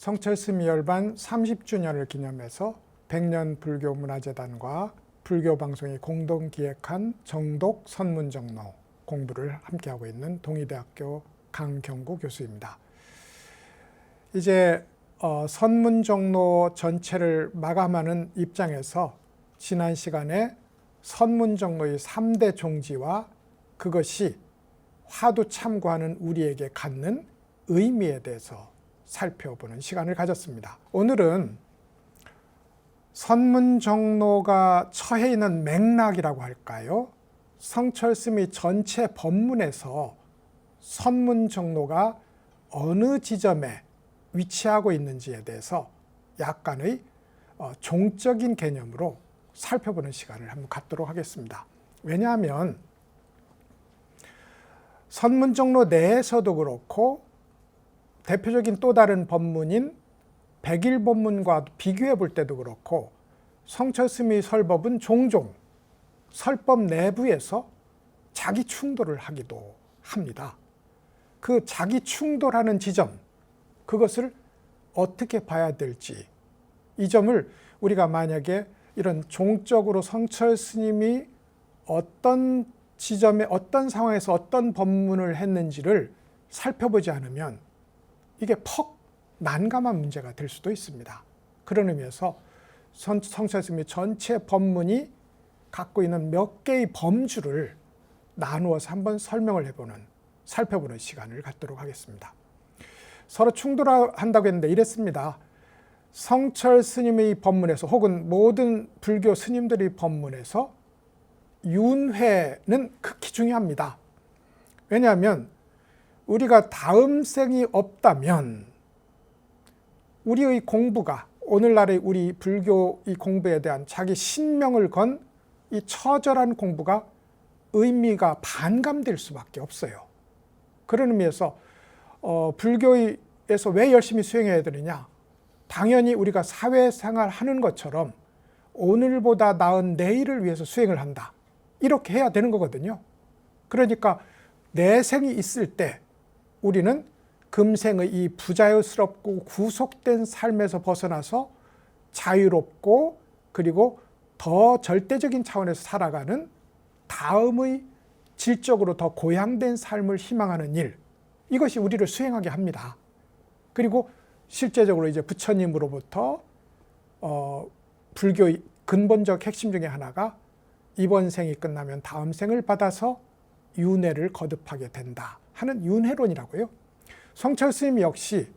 성철스미 열반 30주년을 기념해서 백년 불교문화재단과 불교방송이 공동 기획한 정독 선문정로 공부를 함께하고 있는 동의대학교 강경구 교수입니다. 이제 선문정로 전체를 마감하는 입장에서 지난 시간에 선문정로의 3대 종지와 그것이 화두 참고하는 우리에게 갖는 의미에 대해서 살펴보는 시간을 가졌습니다. 오늘은 선문정로가 처해 있는 맥락이라고 할까요? 성철스미 전체 법문에서 선문정로가 어느 지점에 위치하고 있는지에 대해서 약간의 종적인 개념으로 살펴보는 시간을 한번 갖도록 하겠습니다. 왜냐하면 선문정로 내에서도 그렇고 대표적인 또 다른 법문인 백일법문과 비교해 볼 때도 그렇고 성철스미 설법은 종종 설법 내부에서 자기 충돌을 하기도 합니다. 그 자기 충돌하는 지점, 그것을 어떻게 봐야 될지, 이 점을 우리가 만약에 이런 종적으로 성철스님이 어떤 지점에 어떤 상황에서 어떤 법문을 했는지를 살펴보지 않으면 이게 퍽 난감한 문제가 될 수도 있습니다. 그런 의미에서 성철스미 전체 법문이 갖고 있는 몇 개의 범주를 나누어서 한번 설명을 살펴보는 시간을 갖도록 하겠습니다. 서로 충돌한다고 했는데 이랬습니다. 성철 스님의 법문에서 혹은 모든 불교 스님들의 법문에서 윤회는 극히 중요합니다. 왜냐하면 우리가 다음 생이 없다면 우리의 공부가, 오늘날의 우리 불교의 공부에 대한 자기 신명을 건 이 처절한 공부가 의미가 반감될 수밖에 없어요. 그런 의미에서 불교에서 왜 열심히 수행해야 되느냐? 당연히 우리가 사회생활 하는 것처럼 오늘보다 나은 내일을 위해서 수행을 한다. 이렇게 해야 되는 거거든요. 그러니까 내 생이 있을 때 우리는 금생의 이 부자유스럽고 구속된 삶에서 벗어나서 자유롭고 그리고 더 절대적인 차원에서 살아가는 다음의 질적으로 더 고양된 삶을 희망하는 일, 이것이 우리를 수행하게 합니다. 그리고 실제적으로 이제 부처님으로부터 불교의 근본적 핵심 중에 하나가 이번 생이 끝나면 다음 생을 받아서 윤회를 거듭하게 된다 하는 윤회론이라고요. 성철스님 역시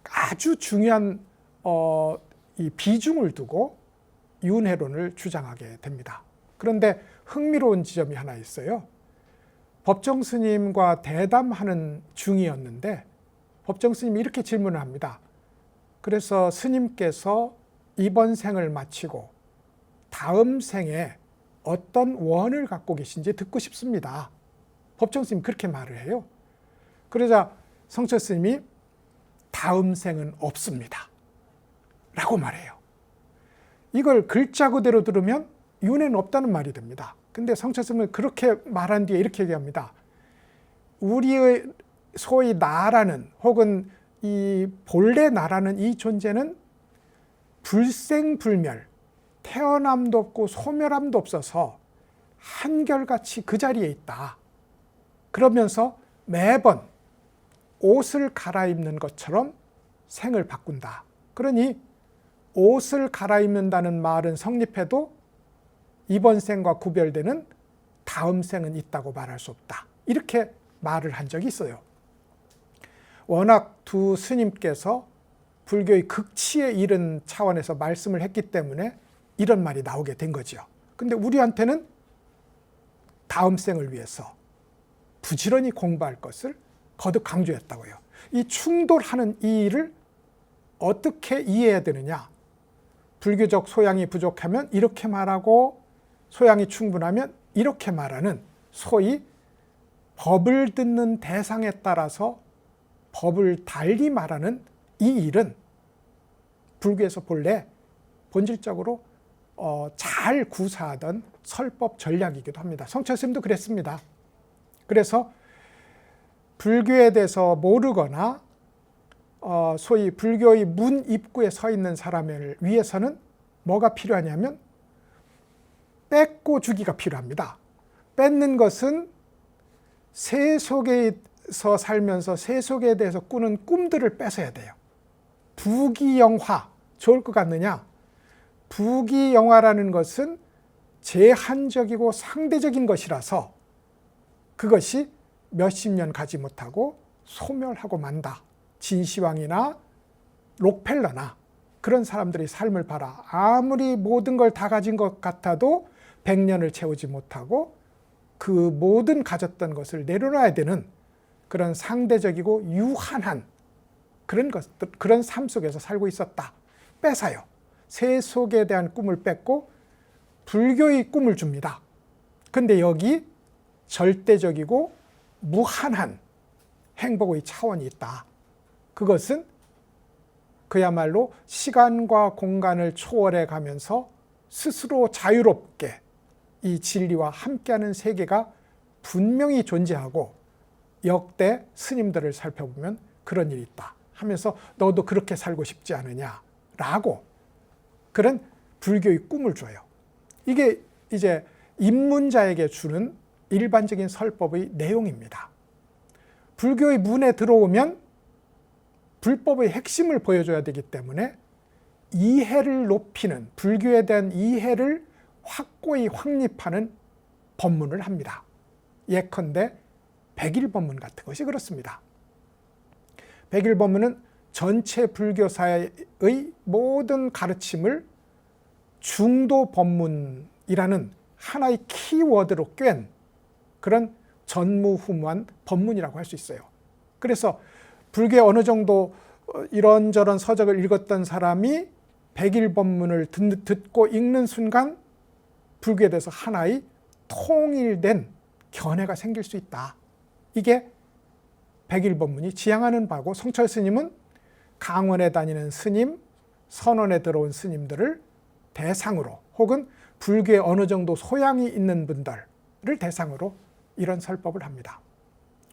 아주 중요한 이 비중을 두고 윤회론을 주장하게 됩니다. 그런데 흥미로운 지점이 하나 있어요. 법정스님과 대담하는 중이었는데 법정스님이 이렇게 질문을 합니다. 그래서 스님께서 이번 생을 마치고 다음 생에 어떤 원을 갖고 계신지 듣고 싶습니다. 법정스님이 그렇게 말을 해요. 그러자 성철스님이 다음 생은 없습니다 라고 말해요. 이걸 글자 그대로 들으면 윤회는 없다는 말이 됩니다. 근데 성철스님은 그렇게 말한 뒤에 이렇게 얘기합니다. 우리의 소위 나라는, 혹은 이 본래 나라는 이 존재는 불생불멸, 태어남도 없고 소멸함도 없어서 한결같이 그 자리에 있다. 그러면서 매번 옷을 갈아입는 것처럼 생을 바꾼다. 그러니 옷을 갈아입는다는 말은 성립해도 이번 생과 구별되는 다음 생은 있다고 말할 수 없다. 이렇게 말을 한 적이 있어요. 워낙 두 스님께서 불교의 극치에 이른 차원에서 말씀을 했기 때문에 이런 말이 나오게 된 거죠. 근데 우리한테는 다음 생을 위해서 부지런히 공부할 것을 거듭 강조했다고요. 이 충돌하는 이 일을 어떻게 이해해야 되느냐? 불교적 소양이 부족하면 이렇게 말하고 소양이 충분하면 이렇게 말하는, 소위 법을 듣는 대상에 따라서 법을 달리 말하는 이 일은 불교에서 본래 본질적으로 잘 구사하던 설법 전략이기도 합니다. 성철스님도 그랬습니다. 그래서 불교에 대해서 모르거나 소위 불교의 문 입구에 서 있는 사람을 위해서는 뭐가 필요하냐면 뺏고 주기가 필요합니다. 뺏는 것은 세속에서 살면서 세속에 대해서 꾸는 꿈들을 뺏어야 돼요. 부귀영화, 좋을 것 같느냐? 부귀영화라는 것은 제한적이고 상대적인 것이라서 그것이 몇십 년 가지 못하고 소멸하고 만다. 진시황이나 록펠러나 그런 사람들의 삶을 봐라. 아무리 모든 걸 다 가진 것 같아도 100년을 채우지 못하고 그 모든 가졌던 것을 내려놔야 되는 그런 상대적이고 유한한 그런 삶 속에서 살고 있었다. 뺏어요. 세속에 대한 꿈을 뺏고 불교의 꿈을 줍니다. 근데 여기 절대적이고 무한한 행복의 차원이 있다. 그것은 그야말로 시간과 공간을 초월해 가면서 스스로 자유롭게 이 진리와 함께하는 세계가 분명히 존재하고 역대 스님들을 살펴보면 그런 일이 있다 하면서 너도 그렇게 살고 싶지 않으냐라고 그런 불교의 꿈을 줘요. 이게 이제 입문자에게 주는 일반적인 설법의 내용입니다. 불교의 문에 들어오면 불법의 핵심을 보여줘야 되기 때문에 이해를 높이는, 불교에 대한 이해를 확고히 확립하는 법문을 합니다. 예컨대 백일법문 같은 것이 그렇습니다. 백일법문은 전체 불교사의 모든 가르침을 중도법문이라는 하나의 키워드로 꿰은 그런 전무후무한 법문이라고 할 수 있어요. 그래서 불교에 어느 정도 이런저런 서적을 읽었던 사람이 백일법문을 듣고 읽는 순간 불교에 대해서 하나의 통일된 견해가 생길 수 있다. 이게 백일법문이 지향하는 바고, 성철 스님은 강원에 다니는 스님, 선원에 들어온 스님들을 대상으로 혹은 불교에 어느 정도 소양이 있는 분들을 대상으로 이런 설법을 합니다.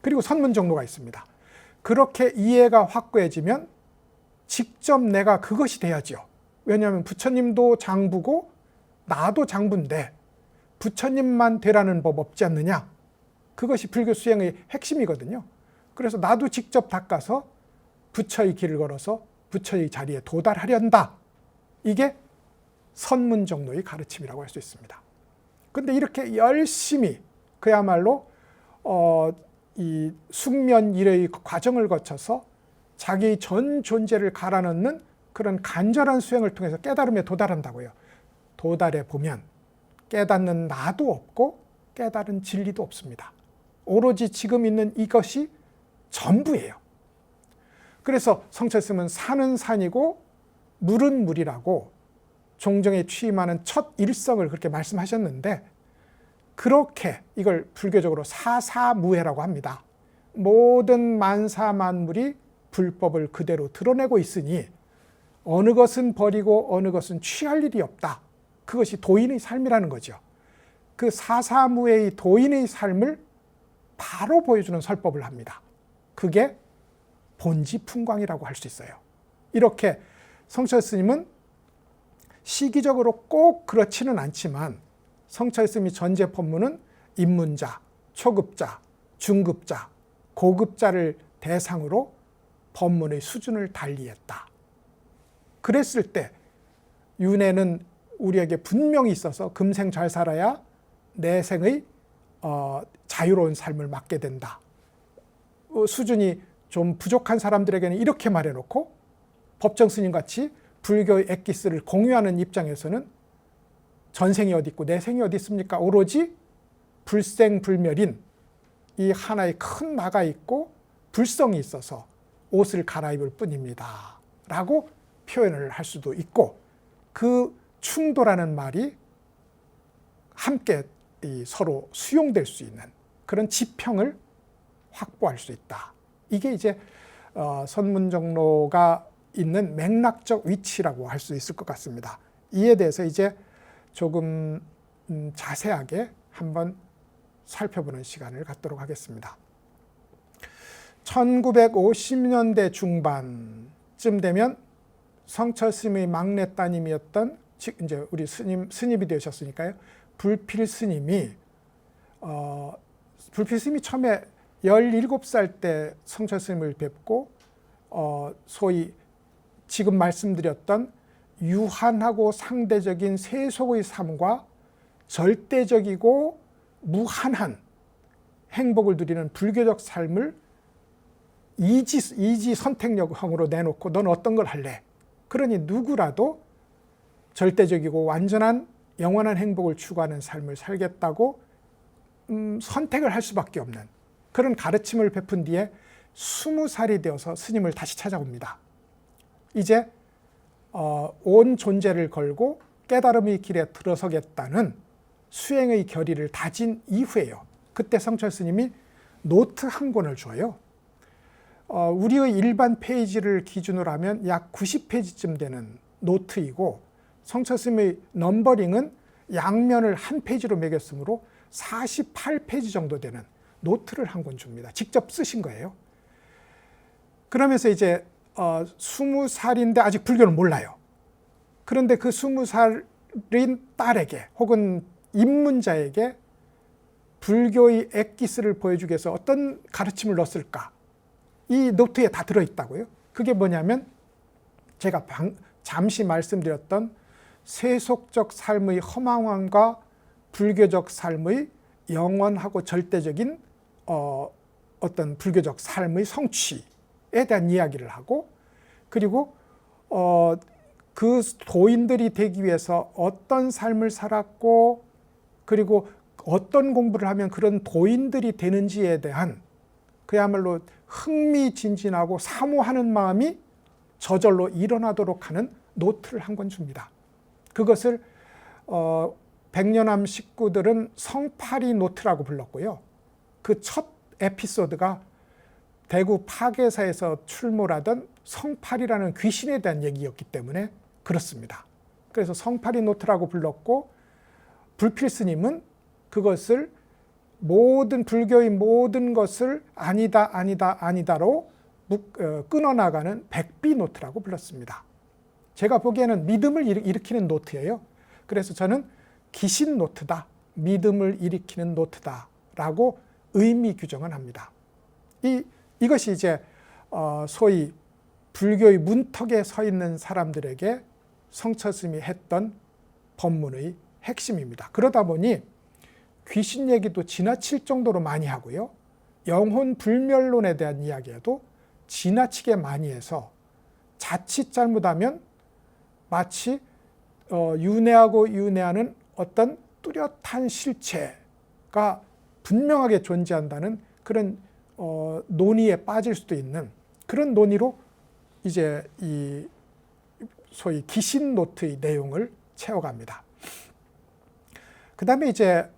그리고 선문정로가 있습니다. 그렇게 이해가 확고해지면 직접 내가 그것이 돼야죠. 왜냐하면 부처님도 장부고 나도 장부인데 부처님만 되라는 법 없지 않느냐. 그것이 불교 수행의 핵심이거든요. 그래서 나도 직접 닦아서 부처의 길을 걸어서 부처의 자리에 도달하련다. 이게 선문정로의 가르침이라고 할 수 있습니다. 그런데 이렇게 열심히 그야말로 이 숙면 일의 과정을 거쳐서 자기의 전 존재를 갈아넣는 그런 간절한 수행을 통해서 깨달음에 도달한다고요. 도달해 보면 깨닫는 나도 없고 깨달은 진리도 없습니다. 오로지 지금 있는 이것이 전부예요. 그래서 성철스님은 산은 산이고 물은 물이라고 종정에 취임하는 첫 일성을 그렇게 말씀하셨는데, 그렇게 이걸 불교적으로 사사무해라고 합니다. 모든 만사만물이 불법을 그대로 드러내고 있으니 어느 것은 버리고 어느 것은 취할 일이 없다. 그것이 도인의 삶이라는 거죠. 그 사사무해의 도인의 삶을 바로 보여주는 설법을 합니다. 그게 본지풍광이라고 할 수 있어요. 이렇게 성철 스님은 시기적으로 꼭 그렇지는 않지만 성철 스님이 전제 법문은 입문자, 초급자, 중급자, 고급자를 대상으로 법문의 수준을 달리했다. 그랬을 때 윤회는 우리에게 분명히 있어서 금생 잘 살아야 내생의 자유로운 삶을 맞게 된다. 수준이 좀 부족한 사람들에게는 이렇게 말해놓고 법정 스님같이 불교의 엑기스를 공유하는 입장에서는 전생이 어디 있고 내생이 어디 있습니까? 오로지 불생불멸인 이 하나의 큰 나가 있고 불성이 있어서 옷을 갈아입을 뿐입니다. 라고 표현을 할 수도 있고, 그 충돌하는 말이 함께 서로 수용될 수 있는 그런 지평을 확보할 수 있다. 이게 이제 선문정로가 있는 맥락적 위치라고 할 수 있을 것 같습니다. 이에 대해서 이제 조금 자세하게 한번 살펴보는 시간을 갖도록 하겠습니다. 1950년대 중반쯤 되면 성철 스님의 막내 따님이었던 이제 우리 스님이 되셨으니까요. 불필 스님이 처음에 17살 때 성철 스님을 뵙고 소위 지금 말씀드렸던 유한하고 상대적인 세속의 삶과 절대적이고 무한한 행복을 누리는 불교적 삶을 이지 선택력으로 내놓고 넌 어떤 걸 할래? 그러니 누구라도 절대적이고 완전한 영원한 행복을 추구하는 삶을 살겠다고 선택을 할 수밖에 없는 그런 가르침을 베푼 뒤에 20살이 되어서 스님을 다시 찾아옵니다. 이제 온 존재를 걸고 깨달음의 길에 들어서겠다는 수행의 결의를 다진 이후에요. 그때 성철 스님이 노트 한 권을 줘요. 우리의 일반 페이지를 기준으로 하면 약 90페이지쯤 되는 노트이고 성철 스님의 넘버링은 양면을 한 페이지로 매겼으므로 48페이지 정도 되는 노트를 한 권 줍니다. 직접 쓰신 거예요. 그러면서 이제 20살인데 아직 불교를 몰라요. 그런데 그 20살인 딸에게 혹은 입문자에게 불교의 엑기스를 보여주기 위해서 어떤 가르침을 넣었을까? 이 노트에 다 들어있다고요. 그게 뭐냐면 제가 잠시 말씀드렸던 세속적 삶의 허망함과 불교적 삶의 영원하고 절대적인 어떤 불교적 삶의 성취에 대한 이야기를 하고 그리고 그 도인들이 되기 위해서 어떤 삶을 살았고 그리고 어떤 공부를 하면 그런 도인들이 되는지에 대한 그야말로 흥미진진하고 사모하는 마음이 저절로 일어나도록 하는 노트를 한 권 줍니다. 그것을 백년암 식구들은 성파리 노트라고 불렀고요. 그 첫 에피소드가 대구 파괴사에서 출몰하던 성파리라는 귀신에 대한 얘기였기 때문에 그렇습니다. 그래서 성파리 노트라고 불렀고 불필 스님은 그것을 불교의 모든 것을 아니다로 끊어나가는 백비 노트라고 불렀습니다. 제가 보기에는 믿음을 일으키는 노트예요. 그래서 저는 기신 노트다, 믿음을 일으키는 노트다라고 의미 규정을 합니다. 이것이 이제 소위 불교의 문턱에 서 있는 사람들에게 성철 스님이 했던 법문의 핵심입니다. 그러다 보니 귀신 얘기도 지나칠 정도로 많이 하고요. 영혼 불멸론에 대한 이야기에도 지나치게 많이 해서 자칫 잘못하면 마치 윤회하고 윤회하는 어떤 뚜렷한 실체가 분명하게 존재한다는 그런 논의에 빠질 수도 있는 그런 논의로 이제 이 소위 기신 노트의 내용을 채워갑니다. 그 다음에 이제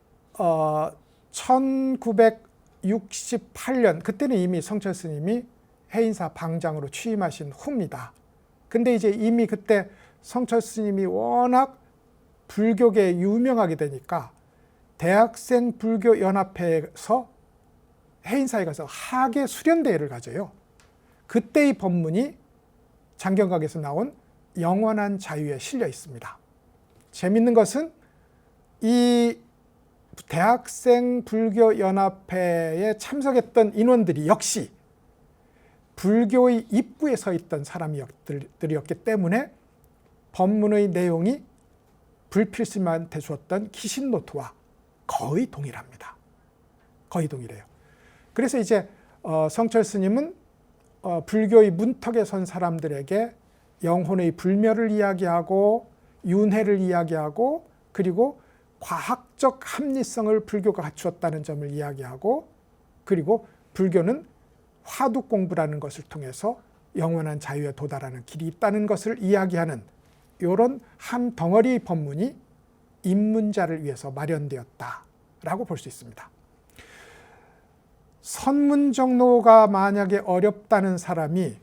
1968년 그때는 이미 성철 스님이 해인사 방장으로 취임하신 후입니다. 근데 이제 이미 그때 성철 스님이 워낙 불교계에 유명하게 되니까 대학생 불교연합회에서 해인사에 가서 하계 수련대회를 가져요. 그때의 법문이 장경각에서 나온 영원한 자유에 실려 있습니다. 재밌는 것은 이 대학생 불교연합회에 참석했던 인원들이 역시 불교의 입구에 서 있던 사람들이었기 때문에 법문의 내용이 불필 스님한테 주었던 기신노트와 거의 동일합니다. 거의 동일해요. 그래서 이제 성철 스님은 불교의 문턱에 선 사람들에게 영혼의 불멸을 이야기하고 윤회를 이야기하고 그리고 과학적 합리성을 불교가 갖추었다는 점을 이야기하고 그리고 불교는 화두 공부라는 것을 통해서 영원한 자유에 도달하는 길이 있다는 것을 이야기하는 이런 한 덩어리의 법문이 입문자를 위해서 마련되었다라고 볼 수 있습니다. 선문정로가 만약에 어렵다는 사람이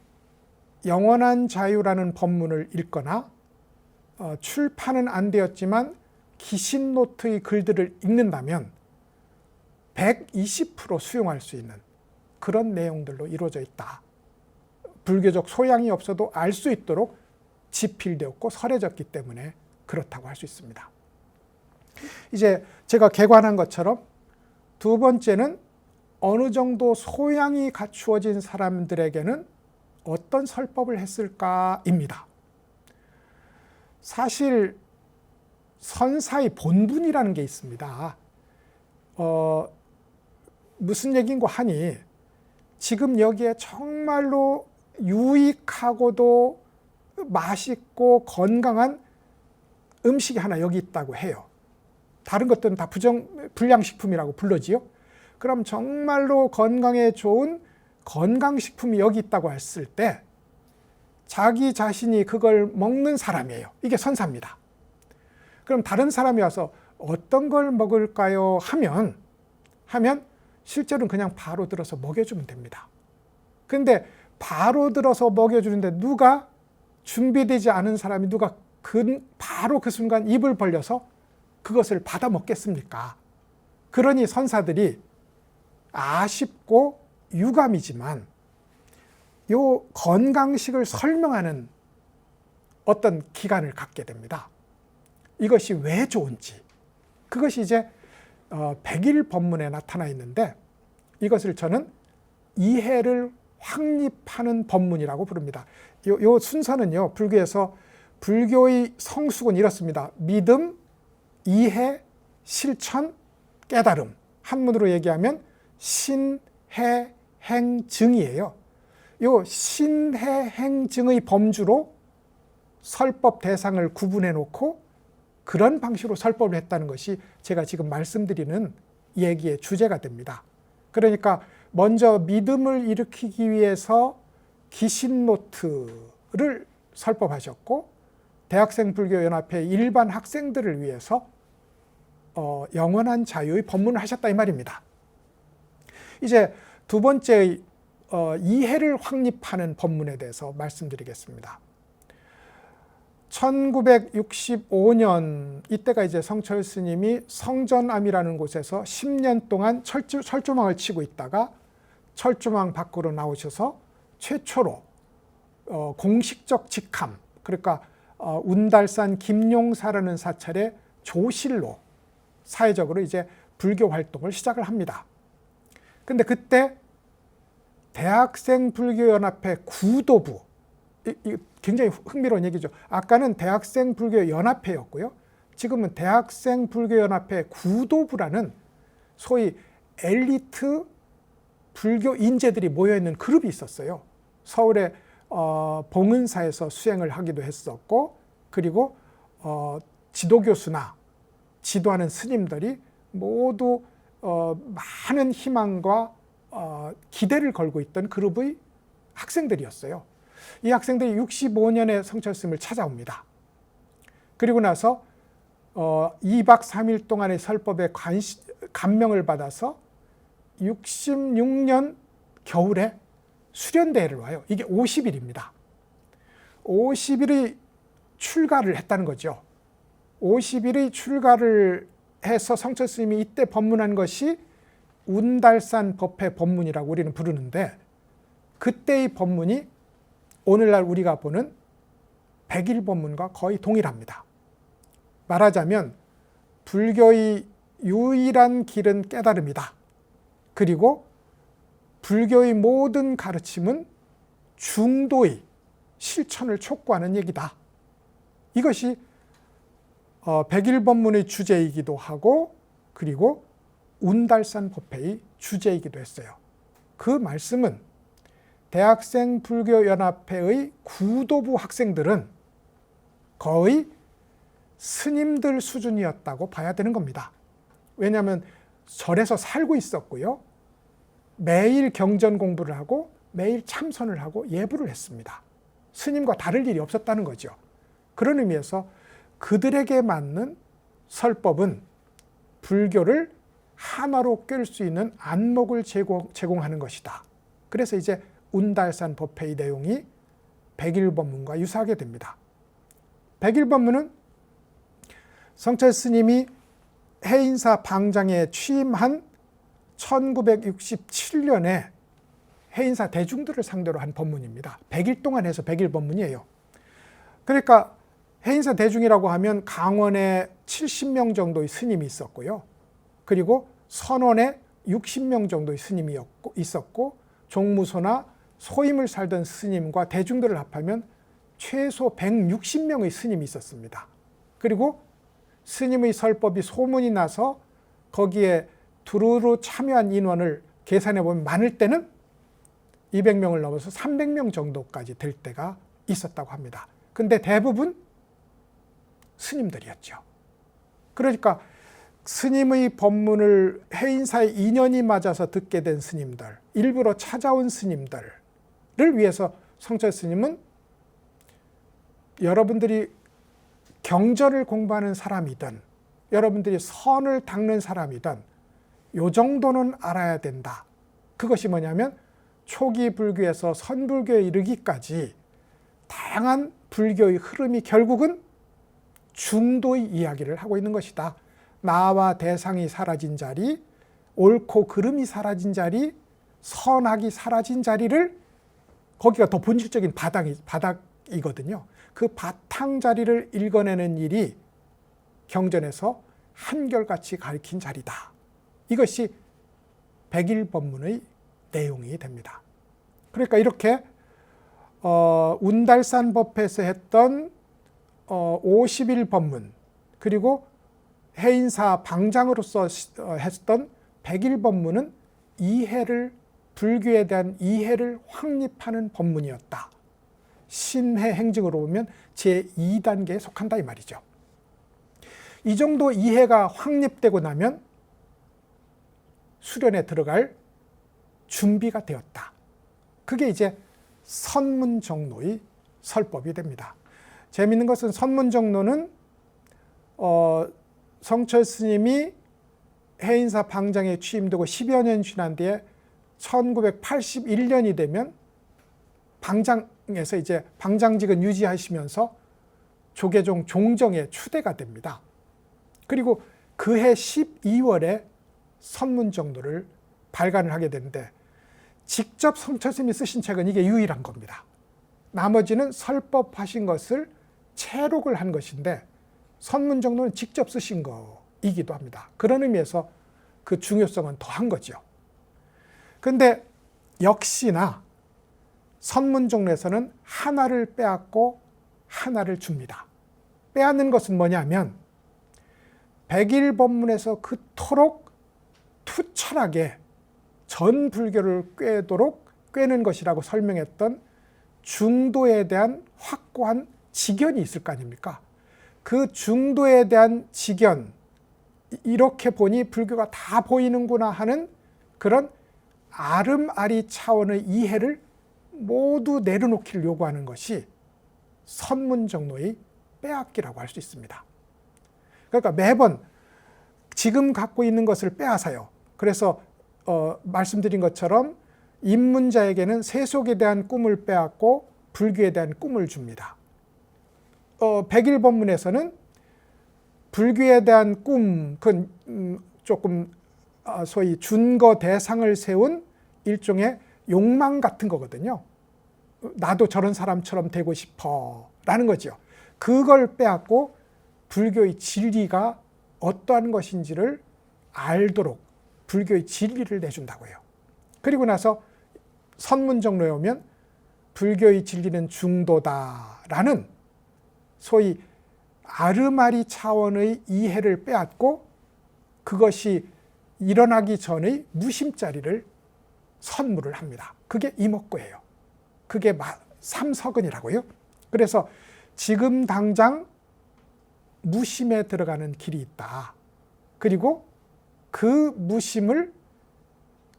영원한 자유라는 법문을 읽거나 출판은 안 되었지만 기신노트의 글들을 읽는다면 120% 수용할 수 있는 그런 내용들로 이루어져 있다. 불교적 소양이 없어도 알 수 있도록 지필되었고 설해졌기 때문에 그렇다고 할 수 있습니다. 이제 제가 개관한 것처럼 두 번째는 어느 정도 소양이 갖추어진 사람들에게는 어떤 설법을 했을까입니다. 사실 선사의 본분이라는 게 있습니다. 무슨 얘기인고 하니 지금 여기에 정말로 유익하고도 맛있고 건강한 음식이 하나 여기 있다고 해요. 다른 것들은 다 불량식품이라고 불러지요. 그럼 정말로 건강에 좋은 건강식품이 여기 있다고 했을 때 자기 자신이 그걸 먹는 사람이에요. 이게 선사입니다. 그럼 다른 사람이 와서 어떤 걸 먹을까요? 하면 실제로는 그냥 바로 들어서 먹여주면 됩니다. 근데 바로 들어서 먹여주는데 누가 준비되지 않은 사람이 누가 바로 그 순간 입을 벌려서 그것을 받아 먹겠습니까? 그러니 선사들이 아쉽고 유감이지만 요 건강식을 설명하는 어떤 기간을 갖게 됩니다. 이것이 왜 좋은지. 그것이 이제 백일 법문에 나타나 있는데 이것을 저는 이해를 확립하는 법문이라고 부릅니다. 요 순서는요, 불교에서 불교의 성숙은 이렇습니다. 믿음, 이해, 실천, 깨달음. 한문으로 얘기하면 신해, 행, 증이에요. 요 신해, 행, 증의 범주로 설법 대상을 구분해 놓고 그런 방식으로 설법을 했다는 것이 제가 지금 말씀드리는 얘기의 주제가 됩니다. 그러니까 먼저 믿음을 일으키기 위해서 기신노트를 설법하셨고 대학생불교연합회 일반 학생들을 위해서 영원한 자유의 법문을 하셨다 이 말입니다. 이제 두 번째 이해를 확립하는 법문에 대해서 말씀드리겠습니다. 1965년 이때가 이제 성철 스님이 성전암이라는 곳에서 10년 동안 철조망을 치고 있다가 철조망 밖으로 나오셔서 최초로 공식적 직함, 그러니까 운달산 김용사라는 사찰의 조실로 사회적으로 이제 불교 활동을 시작을 합니다. 근데 그때 대학생불교연합회 구도부, 굉장히 흥미로운 얘기죠. 아까는 대학생불교연합회였고요. 지금은 대학생불교연합회 구도부라는 소위 엘리트 불교 인재들이 모여있는 그룹이 있었어요. 서울의 봉은사에서 수행을 하기도 했었고, 그리고 지도교수나 지도하는 스님들이 모두 많은 희망과 기대를 걸고 있던 그룹의 학생들이었어요. 이 학생들이 65년에 성철 스님을 찾아옵니다. 그리고 나서 2박 3일 동안의 설법에 감명을 받아서 66년 겨울에 수련대회를 와요. 이게 50일입니다. 50일의 출가를 했다는 거죠. 50일의 출가를 해서 성철 스님이 이때 법문한 것이 운달산 법회 법문이라고 우리는 부르는데 그때의 법문이 오늘날 우리가 보는 백일 법문과 거의 동일합니다. 말하자면 불교의 유일한 길은 깨달음이다. 그리고 불교의 모든 가르침은 중도의 실천을 촉구하는 얘기다. 이것이 백일 법문의 주제이기도 하고 그리고 운달산 법회의 주제이기도 했어요. 그 말씀은 대학생불교연합회의 구도부 학생들은 거의 스님들 수준이었다고 봐야 되는 겁니다. 왜냐하면 절에서 살고 있었고요. 매일 경전 공부를 하고 매일 참선을 하고 예불을 했습니다. 스님과 다를 일이 없었다는 거죠. 그런 의미에서 그들에게 맞는 설법은 불교를 하나로 꿰을 수 있는 안목을 제공하는 것이다. 그래서 이제 운달산 법회의 내용이 백일법문과 유사하게 됩니다. 백일법문은 성철 스님이 해인사 방장에 취임한 1967년에 해인사 대중들을 상대로 한 법문입니다. 100일 동안 해서 100일 법문이에요. 그러니까 해인사 대중이라고 하면 강원에 70명 정도의 스님이 있었고요. 그리고 선원에 60명 정도의 스님이 있었고 종무소나 소임을 살던 스님과 대중들을 합하면 최소 160명의 스님이 있었습니다. 그리고 스님의 설법이 소문이 나서 거기에 두루루 참여한 인원을 계산해 보면 많을 때는 200명을 넘어서 300명 정도까지 될 때가 있었다고 합니다. 근데 대부분 스님들이었죠. 그러니까 스님의 법문을 해인사의 인연이 맞아서 듣게 된 스님들, 일부러 찾아온 스님들을 위해서 성철 스님은 여러분들이 경전을 공부하는 사람이든 여러분들이 선을 닦는 사람이든 요 정도는 알아야 된다. 그것이 뭐냐면 초기 불교에서 선불교에 이르기까지 다양한 불교의 흐름이 결국은 중도의 이야기를 하고 있는 것이다. 나와 대상이 사라진 자리, 옳고 그름이 사라진 자리, 선악이 사라진 자리를 거기가 더 본질적인 바닥이거든요. 그 바탕 자리를 읽어내는 일이 경전에서 한결같이 가르친 자리다. 이것이 100일 법문의 내용이 됩니다. 그러니까 이렇게 운달산 법회에서 했던 50일 법문, 그리고 해인사 방장으로서 했던 100일 법문은 불교에 대한 이해를 확립하는 법문이었다. 신해 행증으로 보면 제2단계에 속한다 이 말이죠. 이 정도 이해가 확립되고 나면 수련에 들어갈 준비가 되었다. 그게 이제 선문정로의 설법이 됩니다. 재미있는 것은 선문정로는 성철 스님이 해인사 방장에 취임되고 10여 년 지난 뒤에 1981년이 되면 방장에서 이제 방장직은 유지하시면서 조계종 종정에 추대가 됩니다. 그리고 그해 12월에 선문정로를 발간을 하게 되는데 직접 성철 스님이 쓰신 책은 이게 유일한 겁니다. 나머지는 설법하신 것을 채록을 한 것인데 선문정로는 직접 쓰신 거이기도 합니다. 그런 의미에서 그 중요성은 더한 거죠. 그런데 역시나 선문정로에서는 하나를 빼앗고 하나를 줍니다. 빼앗는 것은 뭐냐면 100일 법문에서 그토록 투철하게 전 불교를 꿰는 것이라고 설명했던 중도에 대한 확고한 지견이 있을 거 아닙니까? 그 중도에 대한 지견, 이렇게 보니 불교가 다 보이는구나 하는 그런 아름아리 차원의 이해를 모두 내려놓기를 요구하는 것이 선문정로의 빼앗기라고 할 수 있습니다. 그러니까 매번 지금 갖고 있는 것을 빼앗아요. 그래서 말씀드린 것처럼 입문자에게는 세속에 대한 꿈을 빼앗고 불교에 대한 꿈을 줍니다. 100일 법문에서는 불교에 대한 꿈, 그건 조금 소위 준거 대상을 세운 일종의 욕망 같은 거거든요. 나도 저런 사람처럼 되고 싶어 라는 거죠. 그걸 빼앗고 불교의 진리가 어떠한 것인지를 알도록 불교의 진리를 내준다고요. 그리고 나서 선문정로에 오면 불교의 진리는 중도다라는 소위 아르마리 차원의 이해를 빼앗고 그것이 일어나기 전의 무심자리를 선물을 합니다. 그게 이목구예요. 그게 삼석은이라고요. 그래서 지금 당장 무심에 들어가는 길이 있다. 그리고 그 무심을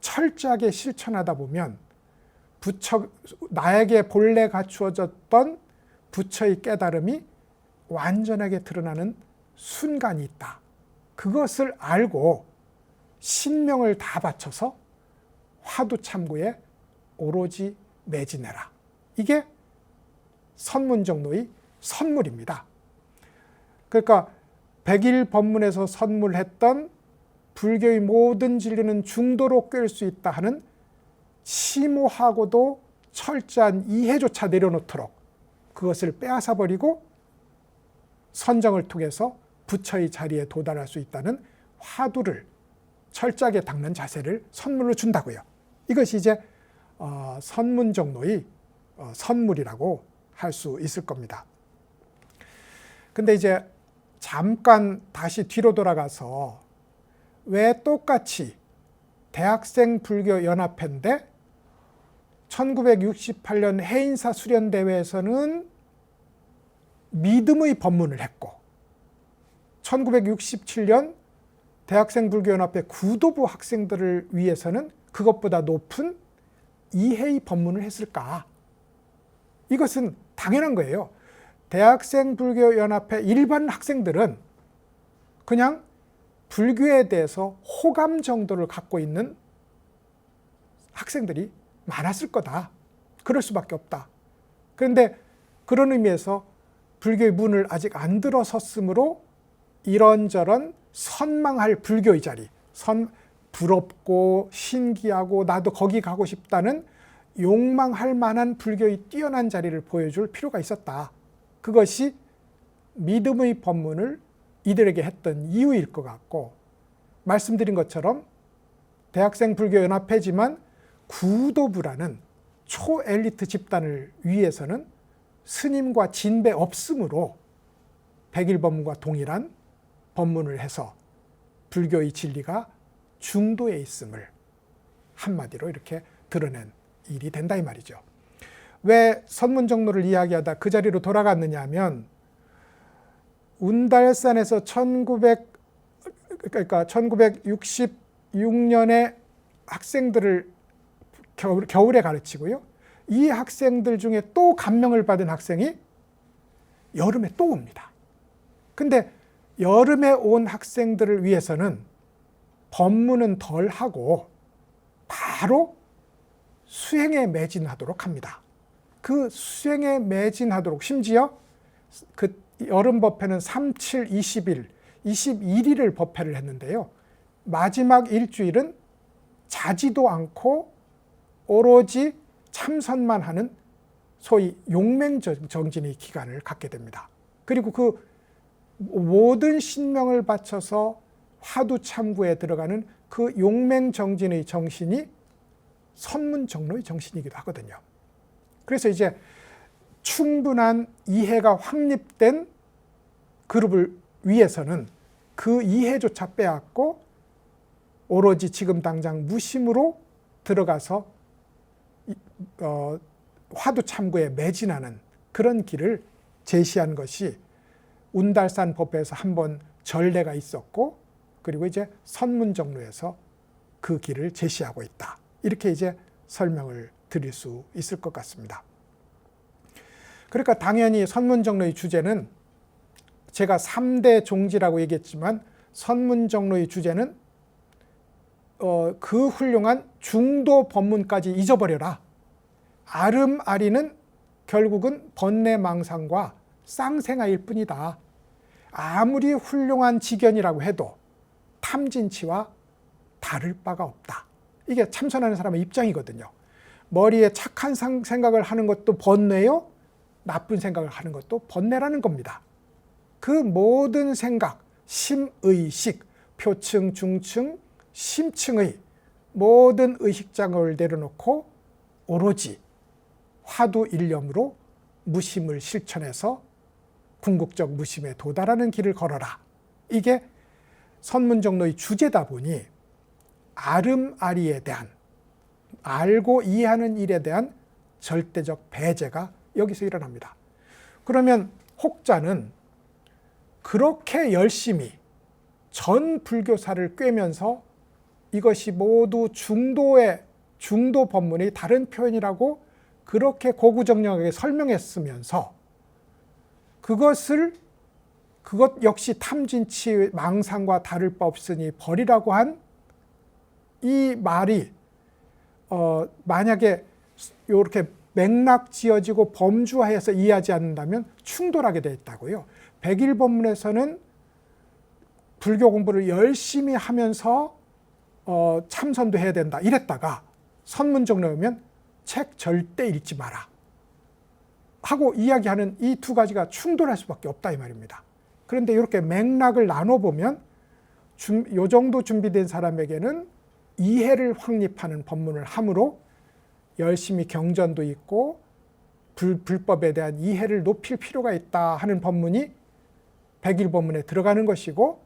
철저하게 실천하다 보면 나에게 본래 갖추어졌던 부처의 깨달음이 완전하게 드러나는 순간이 있다. 그것을 알고 신명을 다 바쳐서 화두참고에 오로지 매진해라. 이게 선문정로의 선물입니다. 그러니까 100일 법문에서 선물했던 불교의 모든 진리는 중도로 꿰을 수 있다 하는 심오하고도 철저한 이해조차 내려놓도록 그것을 빼앗아 버리고 선정을 통해서 부처의 자리에 도달할 수 있다는 화두를 철저하게 닦는 자세를 선물로 준다고요. 이것이 이제 선문정로의 선물이라고 할 수 있을 겁니다. 근데 이제 잠깐 다시 뒤로 돌아가서 왜 똑같이 대학생 불교 연합회인데 1968년 해인사 수련대회에서는 믿음의 법문을 했고 1967년 대학생 불교연합회 구도부 학생들을 위해서는 그것보다 높은 이해의 법문을 했을까? 이것은 당연한 거예요. 대학생 불교연합회 일반 학생들은 그냥 불교에 대해서 호감 정도를 갖고 있는 학생들이 많았을 거다. 그럴 수밖에 없다. 그런데 그런 의미에서 불교의 문을 아직 안 들어섰으므로 이런저런 선망할 불교의 자리, 부럽고 신기하고 나도 거기 가고 싶다는 욕망할 만한 불교의 뛰어난 자리를 보여줄 필요가 있었다. 그것이 믿음의 법문을 이들에게 했던 이유일 것 같고, 말씀드린 것처럼 대학생 불교연합회지만 구도부라는 초엘리트 집단을 위해서는 스님과 진배 없으므로 백일법문과 동일한 법문을 해서 불교의 진리가 중도에 있음을 한마디로 이렇게 드러낸 일이 된다 이 말이죠. 왜 선문정로를 이야기하다 그 자리로 돌아갔느냐 하면 운달산에서 1966년에 학생들을 겨울에 가르치고요. 이 학생들 중에 또 감명을 받은 학생이 여름에 또 옵니다. 근데 여름에 온 학생들을 위해서는 법문은 덜 하고 바로 수행에 매진하도록 합니다. 그 수행에 매진하도록, 심지어 그 여름 법회는 3, 7, 20일, 21일을 법회를 했는데요. 마지막 일주일은 자지도 않고 오로지 참선만 하는 소위 용맹정진의 기간을 갖게 됩니다. 그리고 그 모든 신명을 바쳐서 화두참구에 들어가는 그 용맹정진의 정신이 선문정로의 정신이기도 하거든요. 그래서 이제 충분한 이해가 확립된 그룹을 위해서는 그 이해조차 빼앗고 오로지 지금 당장 무심으로 들어가서 화두참구에 매진하는 그런 길을 제시한 것이 운달산 법회에서 한번 전례가 있었고, 그리고 이제 선문정로에서 그 길을 제시하고 있다. 이렇게 이제 설명을 드릴 수 있을 것 같습니다. 그러니까 당연히 선문정로의 주제는 제가 3대 종지라고 얘기했지만 선문정로의 주제는 그 훌륭한 중도 법문까지 잊어버려라. 아름아리는 결국은 번뇌망상과 쌍생아일 뿐이다. 아무리 훌륭한 지견이라고 해도 탐진치와 다를 바가 없다. 이게 참선하는 사람의 입장이거든요. 머리에 착한 생각을 하는 것도 번뇌요, 나쁜 생각을 하는 것도 번뇌라는 겁니다. 그 모든 생각, 심의식, 표층, 중층, 심층의 모든 의식장을 내려놓고 오로지 화두 일념으로 무심을 실천해서 궁극적 무심에 도달하는 길을 걸어라. 이게 선문정로의 주제다 보니 아름아리에 대한, 알고 이해하는 일에 대한 절대적 배제가 여기서 일어납니다. 그러면 혹자는 그렇게 열심히 전 불교사를 꿰면서 이것이 모두 중도 법문의 다른 표현이라고 그렇게 고구정령하게 설명했으면서 그것 역시 탐진치 망상과 다를 바 없으니 버리라고 한 이 말이 만약에 이렇게 맥락 지어지고 범주화해서 이해하지 않는다면 충돌하게 돼 있다고요. 백일법문에서는 불교 공부를 열심히 하면서 참선도 해야 된다 이랬다가 선문정로면 책 절대 읽지 마라 하고 이야기하는 이 두 가지가 충돌할 수밖에 없다 이 말입니다. 그런데 이렇게 맥락을 나눠보면 이 정도 준비된 사람에게는 이해를 확립하는 법문을 함으로 열심히 경전도 있고 불법에 대한 이해를 높일 필요가 있다 하는 법문이 백일법문에 들어가는 것이고,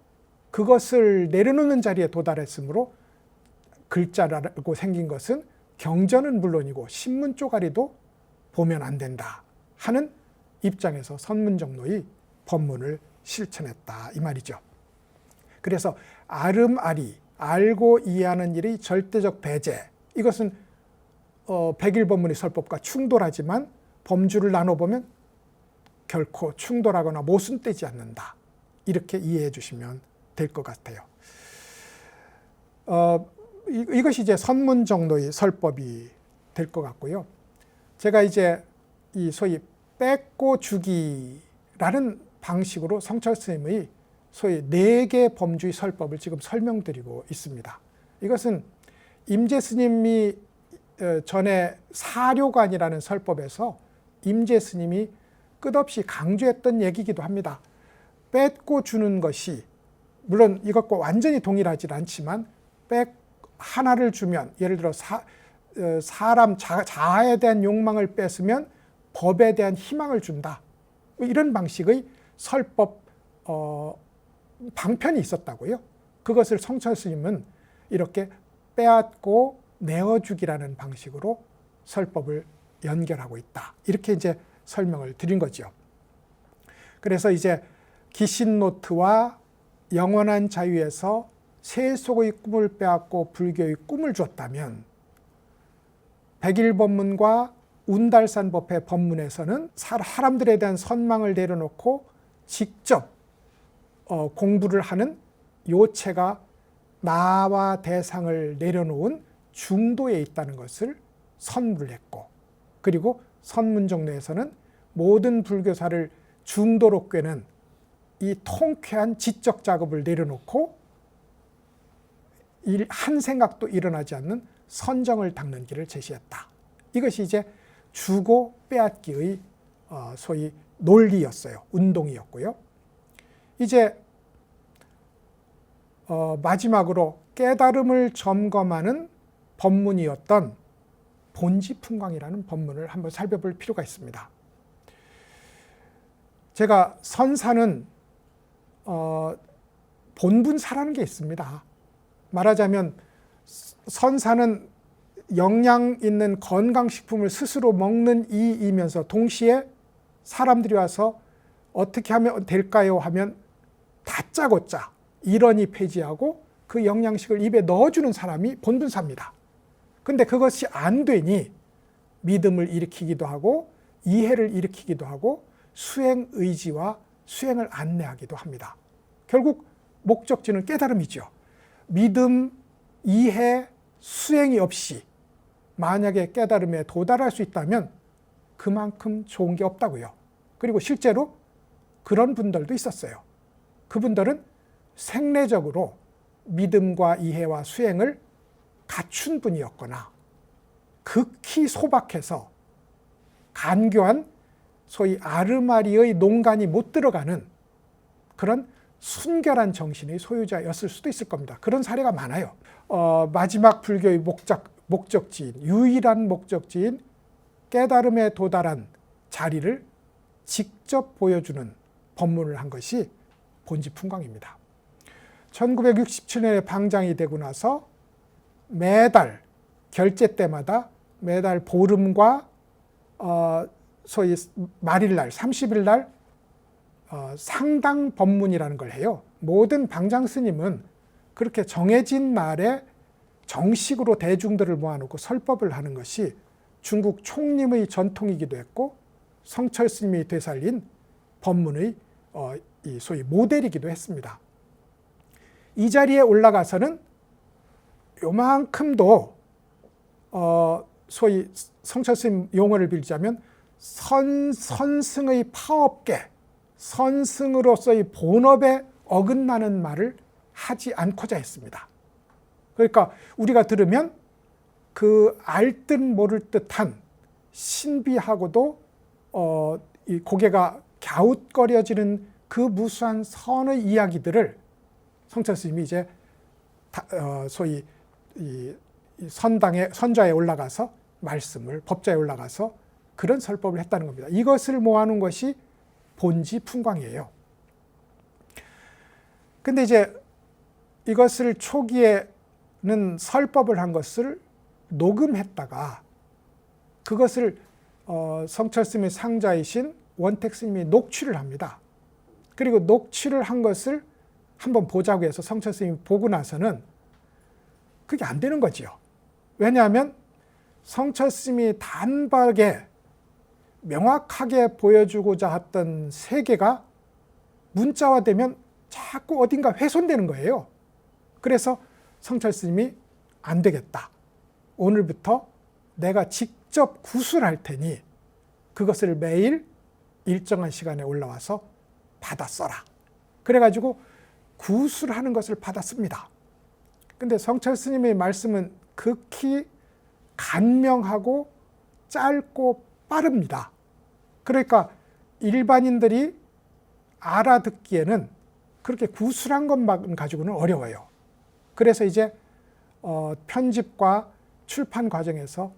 그것을 내려놓는 자리에 도달했으므로 글자라고 생긴 것은 경전은 물론이고 신문 쪼가리도 보면 안 된다 하는 입장에서 선문정로의 법문을 실천했다 이 말이죠. 그래서 아름아리, 알고 이해하는 일의 절대적 배제, 이것은 백일법문의 설법과 충돌하지만 범주를 나눠보면 결코 충돌하거나 모순되지 않는다, 이렇게 이해해 주시면 될 것 같아요. 이것이 이제 선문정로의 설법이 될 것 같고요. 제가 이제 이 소위 뺏고 주기라는 방식으로 성철 스님의 소위 4개 범주의 설법을 지금 설명드리고 있습니다. 이것은 임재 스님이 전에 사료관이라는 설법에서 임재 스님이 끝없이 강조했던 얘기이기도 합니다. 뺏고 주는 것이, 물론 이것과 완전히 동일하지 않지만 하나를 주면, 예를 들어 사람 자아에 대한 욕망을 뺏으면 법에 대한 희망을 준다, 이런 방식의 설법 방편이 있었다고요. 그것을 성철 스님은 이렇게 빼앗고 내어주기라는 방식으로 설법을 연결하고 있다, 이렇게 이제 설명을 드린 거죠. 그래서 이제 기신노트와 영원한 자유에서 세속의 꿈을 빼앗고 불교의 꿈을 줬다면, 백일법문과 운달산법회 법문에서는 사람들에 대한 선망을 내려놓고 직접 공부를 하는 요체가 나와 대상을 내려놓은 중도에 있다는 것을 선물을 했고, 그리고 선문정로에서는 모든 불교사를 중도로 꿰는 이 통쾌한 지적 작업을 내려놓고 한 생각도 일어나지 않는 선정을 닦는 길을 제시했다. 이것이 이제 주고 빼앗기의 소위 논리였어요. 운동이었고요. 이제 마지막으로 깨달음을 점검하는 법문이었던 본지풍광이라는 법문을 한번 살펴볼 필요가 있습니다. 제가 선사는 본분사라는 게 있습니다. 말하자면 선사는 영양 있는 건강식품을 스스로 먹는 이이면서 동시에 사람들이 와서 어떻게 하면 될까요 하면 다짜고짜 이런이 폐지하고 그 영양식을 입에 넣어주는 사람이 본분사입니다. 근데 그것이 안 되니 믿음을 일으키기도 하고 이해를 일으키기도 하고 수행 의지와 수행을 안내하기도 합니다. 결국 목적지는 깨달음이죠. 믿음, 이해, 수행이 없이 만약에 깨달음에 도달할 수 있다면 그만큼 좋은 게 없다고요. 그리고 실제로 그런 분들도 있었어요. 그분들은 생내적으로 믿음과 이해와 수행을 갖춘 분이었거나 극히 소박해서 간교한 소위 아르마리의 농간이 못 들어가는 그런 순결한 정신의 소유자였을 수도 있을 겁니다. 그런 사례가 많아요. 마지막 불교의 목적지인, 유일한 목적지인 깨달음에 도달한 자리를 직접 보여주는 법문을 한 것이 본지풍광입니다. 1967년에 방장이 되고 나서 매달 결제 때마다 매달 보름과 소위 말일날 30일날 상당 법문이라는 걸 해요. 모든 방장 스님은 그렇게 정해진 날에 정식으로 대중들을 모아놓고 설법을 하는 것이 중국 총림의 전통이기도 했고 성철 스님이 되살린 법문의 이 소위 모델이기도 했습니다. 이 자리에 올라가서는 요만큼도 소위 성철 스님 용어를 빌자면 선승의 파업계, 선승으로서의 본업에 어긋나는 말을 하지 않고자 했습니다. 그러니까 우리가 들으면 그 알 듯 모를 듯한 신비하고도 이 고개가 갸웃거려지는 그 무수한 선의 이야기들을 성철 스님이 이제 소위 이 선자에 올라가서 말씀을, 법자에 올라가서 그런 설법을 했다는 겁니다. 이것을 모아놓은 것이 본지풍광이에요. 근데 이제 이것을 초기에는 설법을 한 것을 녹음했다가 그것을 성철 스님의 상자이신 원택 스님이 녹취를 합니다. 그리고 녹취를 한 것을 한번 보자고 해서 성철 스님이 보고 나서는 그게 안 되는 거지요. 왜냐하면 성철 스님이 단박에 명확하게 보여주고자 했던 세계가 문자화되면 자꾸 어딘가 훼손되는 거예요. 그래서 성철 스님이 안 되겠다. 오늘부터 내가 직접 구술할 테니 그것을 매일 일정한 시간에 올라와서 받아 써라. 그래가지고 구술하는 것을 받았습니다. 근데 성철 스님의 말씀은 극히 간명하고 짧고 빠릅니다. 그러니까 일반인들이 알아듣기에는 그렇게 구술한 것만 가지고는 어려워요. 그래서 이제 편집과 출판 과정에서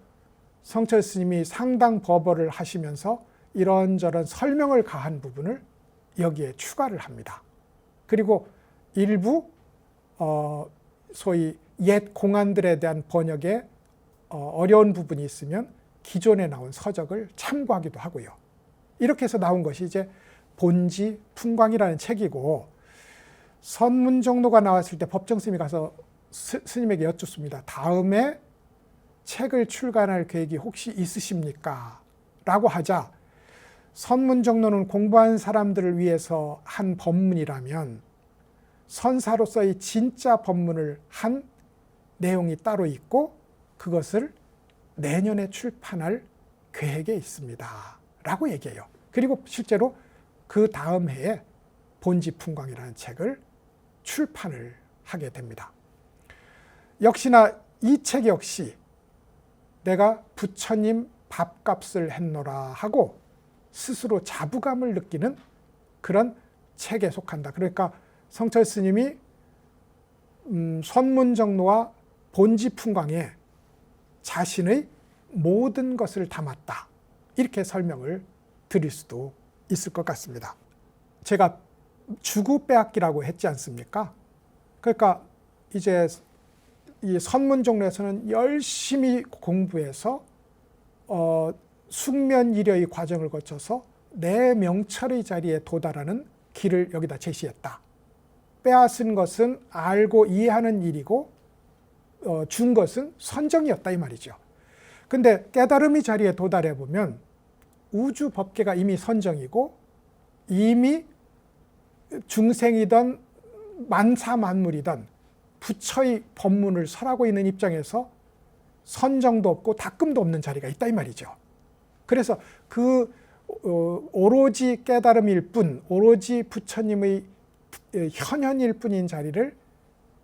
성철 스님이 상당 버벌을 하시면서 이런저런 설명을 가한 부분을 여기에 추가를 합니다. 그리고 일부 소위 옛 공안들에 대한 번역에 어려운 부분이 있으면 기존에 나온 서적을 참고하기도 하고요. 이렇게 해서 나온 것이 이제 본지풍광이라는 책이고, 선문정로가 나왔을 때 법정스님이 가서 스님에게 여쭙습니다. 다음에 책을 출간할 계획이 혹시 있으십니까? 라고 하자, 선문정로는 공부한 사람들을 위해서 한 법문이라면 선사로서의 진짜 법문을 한 내용이 따로 있고 그것을 내년에 출판할 계획에 있습니다. 라고 얘기해요. 그리고 실제로 그 다음 해에 본지풍광이라는 책을 출판을 하게 됩니다. 역시나 이 책 역시 내가 부처님 밥값을 했노라 하고 스스로 자부감을 느끼는 그런 책에 속한다. 그러니까 성철 스님이 선문정로와 본지풍광에 자신의 모든 것을 담았다. 이렇게 설명을 드릴 수도 있을 것 같습니다. 제가 주구빼앗기라고 했지 않습니까? 그러니까 이제 이 선문정로에서는 열심히 공부해서 숙면일여의 과정을 거쳐서 내 명철의 자리에 도달하는 길을 여기다 제시했다. 빼앗은 것은 알고 이해하는 일이고 준 것은 선정이었다 이 말이죠. 근데 깨달음의 자리에 도달해 보면 우주 법계가 이미 선정이고 이미 중생이든 만사만물이든 부처의 법문을 설하고 있는 입장에서 선정도 없고 닦음도 없는 자리가 있다 이 말이죠. 그래서 그 오로지 깨달음일 뿐, 오로지 부처님의 현현일 뿐인 자리를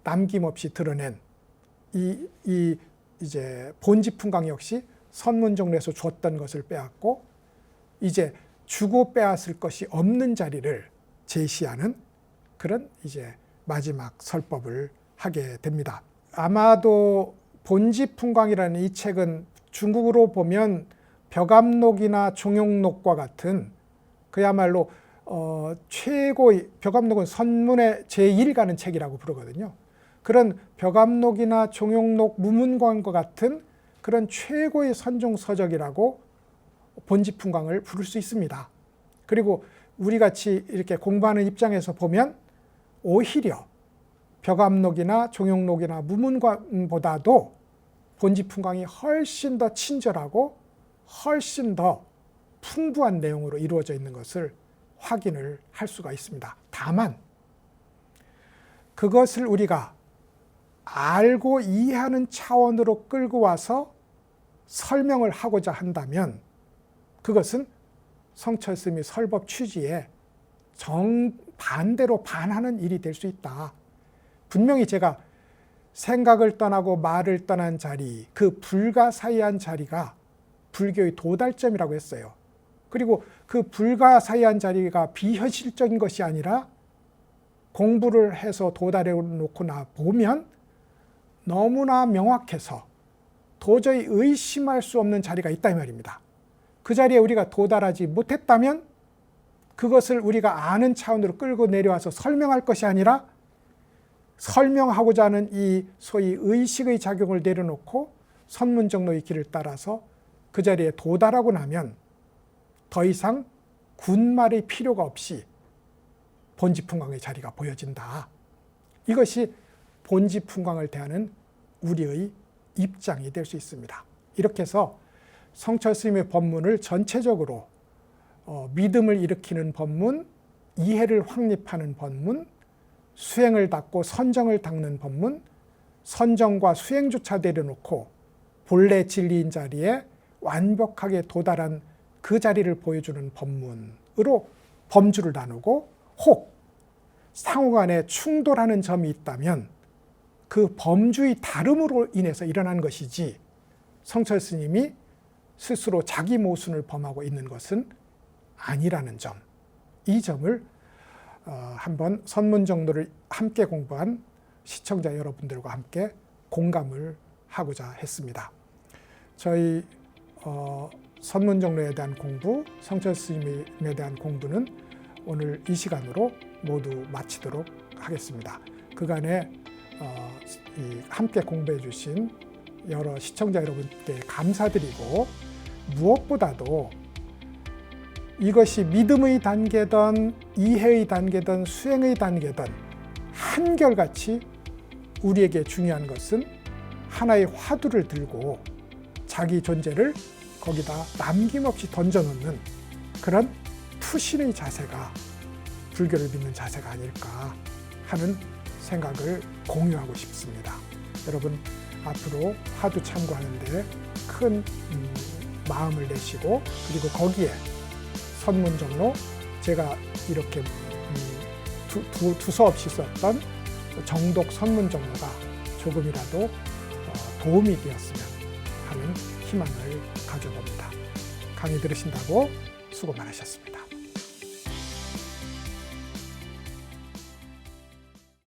남김없이 드러낸 이제 본지풍광 역시 선문정로에서 줬던 것을 빼앗고 이제 주고 빼앗을 것이 없는 자리를 제시하는 그런 이제 마지막 설법을 하게 됩니다. 아마도 본지풍광이라는 이 책은 중국으로 보면 벽암록이나 종용록과 같은 그야말로 최고의, 벽암록은 선문의 제1가는 책이라고 부르거든요. 그런 벽암록이나 종용록, 무문광과 같은 그런 최고의 선종서적이라고 본지풍광을 부를 수 있습니다. 그리고 우리같이 이렇게 공부하는 입장에서 보면 오히려 벽암록이나 종용록이나 무문광보다도 본지풍광이 훨씬 더 친절하고 훨씬 더 풍부한 내용으로 이루어져 있는 것을 확인을 할 수가 있습니다. 다만 그것을 우리가 알고 이해하는 차원으로 끌고 와서 설명을 하고자 한다면 그것은 성철 스님의 설법 취지에 정반대로 반하는 일이 될 수 있다. 분명히 제가 생각을 떠나고 말을 떠난 자리, 그 불가사의한 자리가 불교의 도달점이라고 했어요. 그리고 그 불가사의한 자리가 비현실적인 것이 아니라 공부를 해서 도달해 놓고 나 보면 너무나 명확해서 도저히 의심할 수 없는 자리가 있다 이 말입니다. 그 자리에 우리가 도달하지 못했다면 그것을 우리가 아는 차원으로 끌고 내려와서 설명할 것이 아니라 설명하고자 하는 이 소위 의식의 작용을 내려놓고 선문정로의 길을 따라서 그 자리에 도달하고 나면 더 이상 군말의 필요가 없이 본지풍광의 자리가 보여진다. 이것이 본지풍광을 대하는 우리의 입장이 될 수 있습니다. 이렇게 해서 성철 스님의 법문을 전체적으로 믿음을 일으키는 법문, 이해를 확립하는 법문, 수행을 닦고 선정을 닦는 법문, 선정과 수행조차 내려놓고 본래 진리인 자리에 완벽하게 도달한 그 자리를 보여주는 법문으로 범주를 나누고, 혹 상호간에 충돌하는 점이 있다면 그 범주의 다름으로 인해서 일어난 것이지 성철 스님이 스스로 자기 모순을 범하고 있는 것은 아니라는 점, 이 점을 한번 선문정로를 함께 공부한 시청자 여러분들과 함께 공감을 하고자 했습니다. 저희 선문정로에 대한 공부, 성철 스님에 대한 공부는 오늘 이 시간으로 모두 마치도록 하겠습니다. 그간에 함께 공부해 주신 여러 시청자 여러분께 감사드리고, 무엇보다도 이것이 믿음의 단계든 이해의 단계든 수행의 단계든 한결같이 우리에게 중요한 것은 하나의 화두를 들고 자기 존재를 거기다 남김없이 던져놓는 그런 투신의 자세가 불교를 믿는 자세가 아닐까 하는 생각을 공유하고 싶습니다. 여러분, 앞으로 화두 참고하는데 큰 마음을 내시고, 그리고 거기에 선문정로, 제가 이렇게 두서없이 썼던 정독 선문정로가 조금이라도 도움이 되었으면 하는 희망을 가져봅니다. 강의 들으신다고 수고 많으셨습니다.